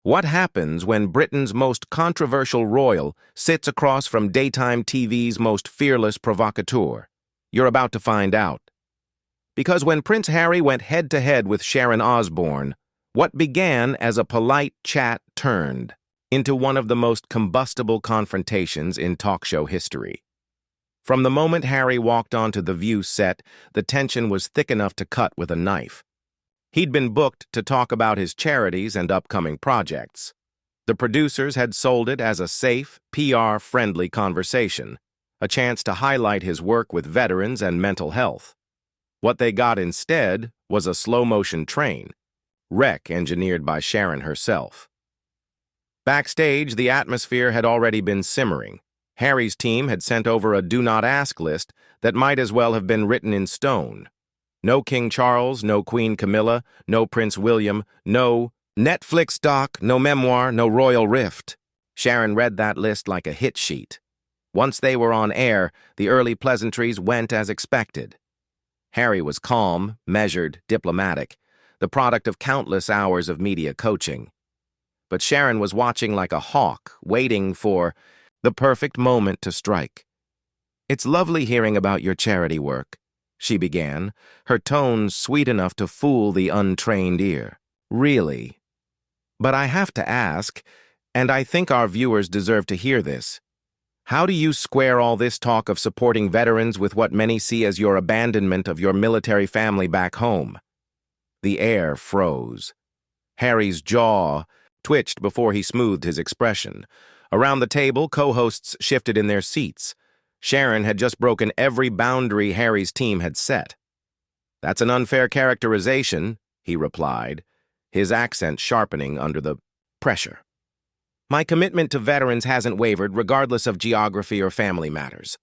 What happens when Britain's most controversial royal sits across from daytime TV's most fearless provocateur? You're about to find out. Because when Prince Harry went head-to-head with Sharon Osbourne, what began as a polite chat turned into one of the most combustible confrontations in talk show history. From the moment Harry walked onto the View set, the tension was thick enough to cut with a knife. He'd been booked to talk about his charities and upcoming projects. The producers had sold it as a safe, PR-friendly conversation, a chance to highlight his work with veterans and mental health. What they got instead was a slow-motion train wreck engineered by Sharon herself. Backstage, the atmosphere had already been simmering. Harry's team had sent over a do-not-ask list that might as well have been written in stone. No King Charles, no Queen Camilla, no Prince William, no Netflix doc, no memoir, no royal rift. Sharon read that list like a hit sheet. Once they were on air, the early pleasantries went as expected. Harry was calm, measured, diplomatic, the product of countless hours of media coaching. But Sharon was watching like a hawk, waiting for the perfect moment to strike. "It's lovely hearing about your charity work," she began, her tone sweet enough to fool the untrained ear. "Really. But I have to ask, and I think our viewers deserve to hear this, how do you square all this talk of supporting veterans with what many see as your abandonment of your military family back home?" The air froze. Harry's jaw twitched before he smoothed his expression. Around the table, co-hosts shifted in their seats. Sharon had just broken every boundary Harry's team had set. "That's an unfair characterization," he replied, his accent sharpening under the pressure. "My commitment to veterans hasn't wavered, regardless of geography or family matters."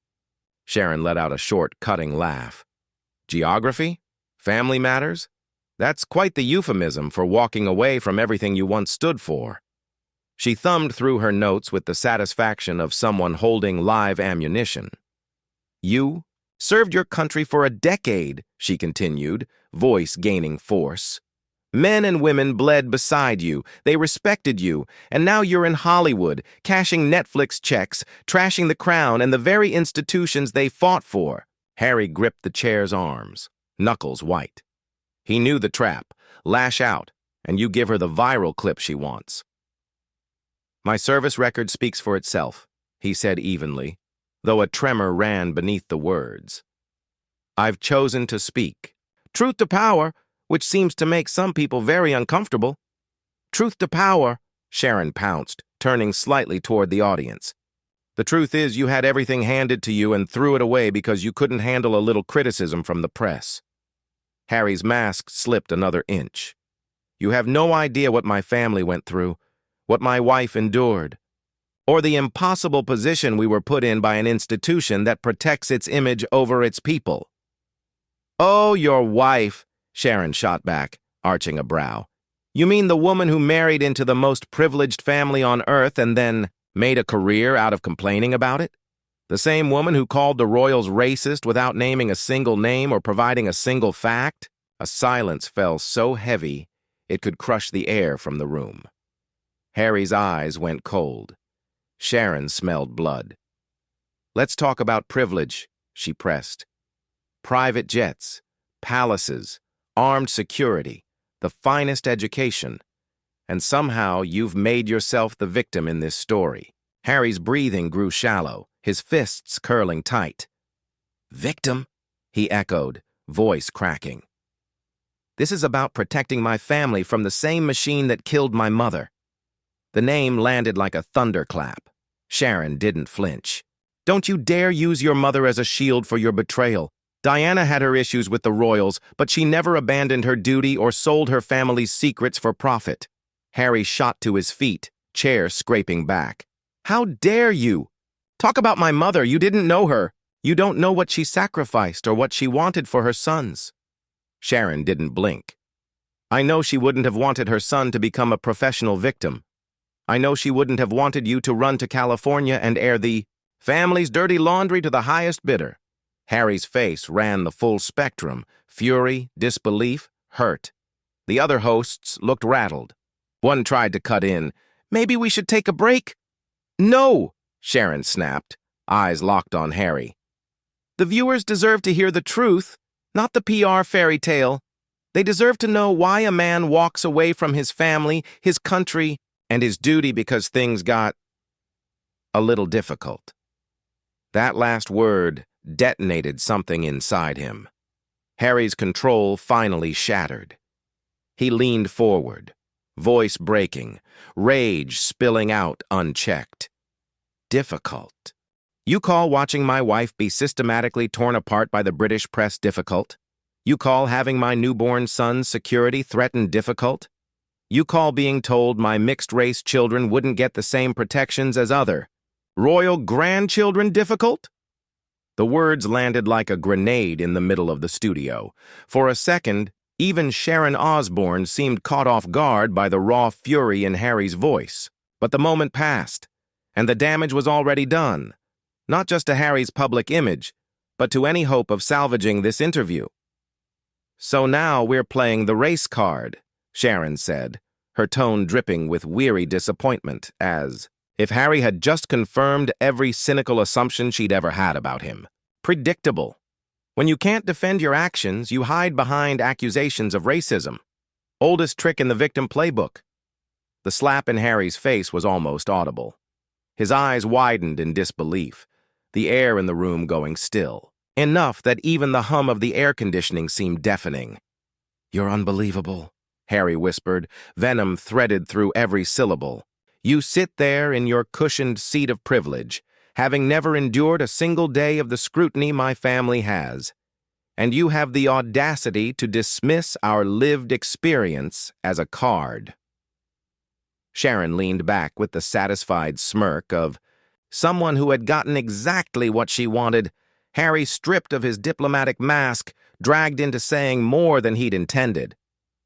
Sharon let out a short, cutting laugh. "Geography? Family matters? That's quite the euphemism for walking away from everything you once stood for." She thumbed through her notes with the satisfaction of someone holding live ammunition. "You served your country for a decade," she continued, voice gaining force. "Men and women bled beside you, they respected you, and now you're in Hollywood, cashing Netflix checks, trashing the crown and the very institutions they fought for." Harry gripped the chair's arms, knuckles white. He knew the trap: lash out, and you give her the viral clip she wants. "My service record speaks for itself," he said evenly, though a tremor ran beneath the words. "I've chosen to speak. Truth to power, which seems to make some people very uncomfortable." "Truth to power," Sharon pounced, turning slightly toward the audience. "The truth is you had everything handed to you and threw it away because you couldn't handle a little criticism from the press." Harry's mask slipped another inch. "You have no idea what my family went through, what my wife endured, or the impossible position we were put in by an institution that protects its image over its people." "Oh, your wife," Sharon shot back, arching a brow. "You mean the woman who married into the most privileged family on earth and then made a career out of complaining about it? The same woman who called the royals racist without naming a single name or providing a single fact?" A silence fell so heavy it could crush the air from the room. Harry's eyes went cold. Sharon smelled blood. "Let's talk about privilege," she pressed. "Private jets, palaces, armed security, the finest education. And somehow you've made yourself the victim in this story." Harry's breathing grew shallow, his fists curling tight. "Victim?" he echoed, voice cracking. "This is about protecting my family from the same machine that killed my mother." The name landed like a thunderclap. Sharon didn't flinch. "Don't you dare use your mother as a shield for your betrayal. Diana had her issues with the royals, but she never abandoned her duty or sold her family's secrets for profit." Harry shot to his feet, chair scraping back. "How dare you? Talk about my mother. You didn't know her. You don't know what she sacrificed or what she wanted for her sons." Sharon didn't blink. "I know she wouldn't have wanted her son to become a professional victim. I know she wouldn't have wanted you to run to California and air the family's dirty laundry to the highest bidder." Harry's face ran the full spectrum: fury, disbelief, hurt. The other hosts looked rattled. One tried to cut in. Maybe we should take a break? No, Sharon snapped, eyes locked on Harry. The viewers deserve to hear the truth, not the PR fairy tale. They deserve to know why a man walks away from his family, his country, and his duty because things got a little difficult. That last word detonated something inside him. Harry's control finally shattered. He leaned forward, voice breaking, rage spilling out unchecked. Difficult. You call watching my wife be systematically torn apart by the British press difficult? You call having my newborn son's security threatened difficult? You call being told my mixed-race children wouldn't get the same protections as other royal grandchildren difficult? The words landed like a grenade in the middle of the studio. For a second, even Sharon Osbourne seemed caught off guard by the raw fury in Harry's voice. But the moment passed, and the damage was already done. Not just to Harry's public image, but to any hope of salvaging this interview. So now we're playing the race card, Sharon said, her tone dripping with weary disappointment, as if Harry had just confirmed every cynical assumption she'd ever had about him. Predictable. When you can't defend your actions, you hide behind accusations of racism. Oldest trick in the victim playbook. The slap in Harry's face was almost audible. His eyes widened in disbelief, the air in the room going still. Enough that even the hum of the air conditioning seemed deafening. "You're unbelievable," Harry whispered, venom threaded through every syllable. "You sit there in your cushioned seat of privilege, having never endured a single day of the scrutiny my family has, and you have the audacity to dismiss our lived experience as a card." Sharon leaned back with the satisfied smirk of someone who had gotten exactly what she wanted. Harry, stripped of his diplomatic mask, dragged into saying more than he'd intended.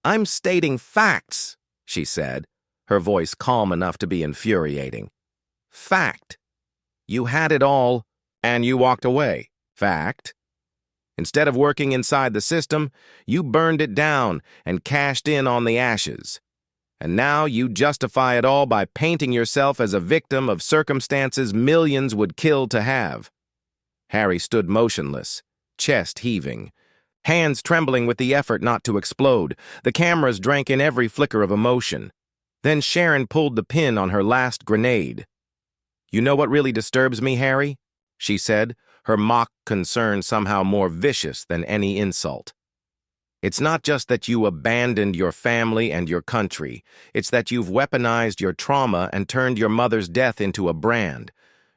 "I'm stating facts," she said, her voice calm enough to be infuriating. "Fact. You had it all, and you walked away. Fact. Instead of working inside the system, you burned it down and cashed in on the ashes. And now you justify it all by painting yourself as a victim of circumstances millions would kill to have." Harry stood motionless, chest heaving, hands trembling with the effort not to explode. The cameras drank in every flicker of emotion. Then Sharon pulled the pin on her last grenade. "You know what really disturbs me, Harry?" she said, her mock concern somehow more vicious than any insult. "It's not just that you abandoned your family and your country. It's that you've weaponized your trauma and turned your mother's death into a brand.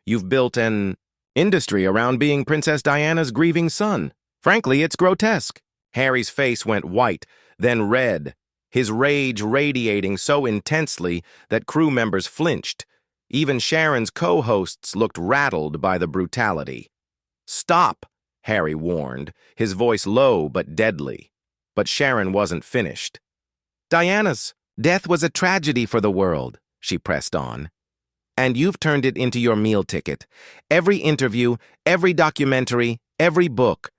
You've built an industry around being Princess Diana's grieving son. Frankly, it's grotesque." Harry's face went white, then red, his rage radiating so intensely that crew members flinched. Even Sharon's co-hosts looked rattled by the brutality. "Stop," Harry warned, his voice low but deadly. But Sharon wasn't finished. "Diana's death was a tragedy for the world," she pressed on. "And you've turned it into your meal ticket. Every interview, every documentary, every book.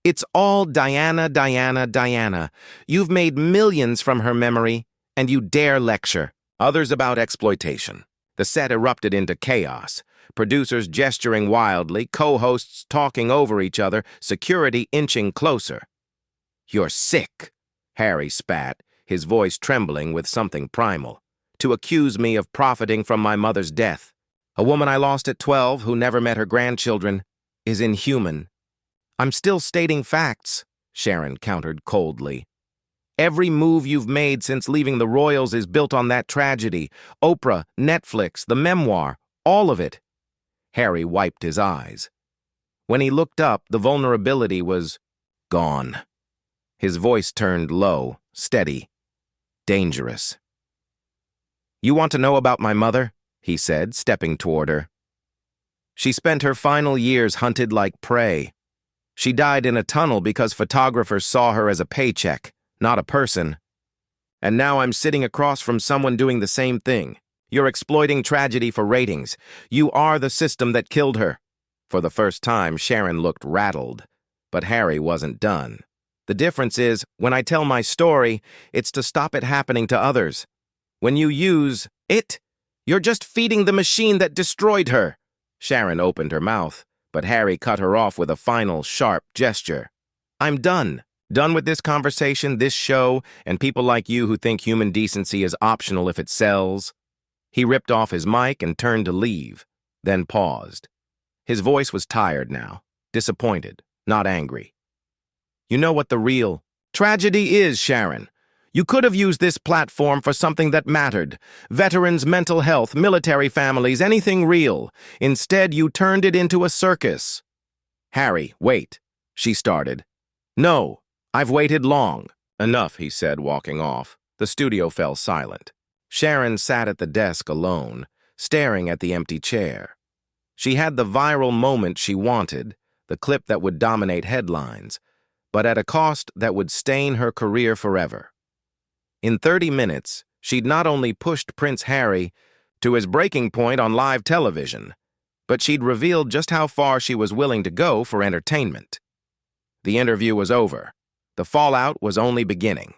It's all Diana, Diana, Diana. You've made millions from her memory, and you dare lecture others about exploitation." The set erupted into chaos. Producers gesturing wildly, co-hosts talking over each other, security inching closer. "You're sick," Harry spat, his voice trembling with something primal. "To accuse me of profiting from my mother's death. A woman I lost at 12 who never met her grandchildren is inhuman." "I'm still stating facts," Sharon countered coldly. "Every move you've made since leaving the royals is built on that tragedy. Oprah, Netflix, the memoir, all of it." Harry wiped his eyes. When he looked up, the vulnerability was gone. His voice turned low, steady, dangerous. "You want to know about my mother?" he said, stepping toward her. "She spent her final years hunted like prey. She died in a tunnel because photographers saw her as a paycheck, not a person. And now I'm sitting across from someone doing the same thing. You're exploiting tragedy for ratings. You are the system that killed her." For the first time, Sharon looked rattled, but Harry wasn't done. "The difference is, when I tell my story, it's to stop it happening to others. When you use it, you're just feeding the machine that destroyed her. Sharon opened her mouth, but Harry cut her off with a final, sharp gesture. I'm done. Done with this conversation, this show, and people like you who think human decency is optional if it sells. He ripped off his mic and turned to leave, then paused. His voice was tired now, disappointed, not angry. You know what the real tragedy is, Sharon. You could have used this platform for something that mattered. Veterans' mental health, military families, anything real. Instead, you turned it into a circus. Harry, wait, she started. No, I've waited long. Enough, he said, walking off. The studio fell silent. Sharon sat at the desk alone, staring at the empty chair. She had the viral moment she wanted, the clip that would dominate headlines, but at a cost that would stain her career forever. In 30 minutes, she'd not only pushed Prince Harry to his breaking point on live television, but she'd revealed just how far she was willing to go for entertainment. The interview was over. The fallout was only beginning.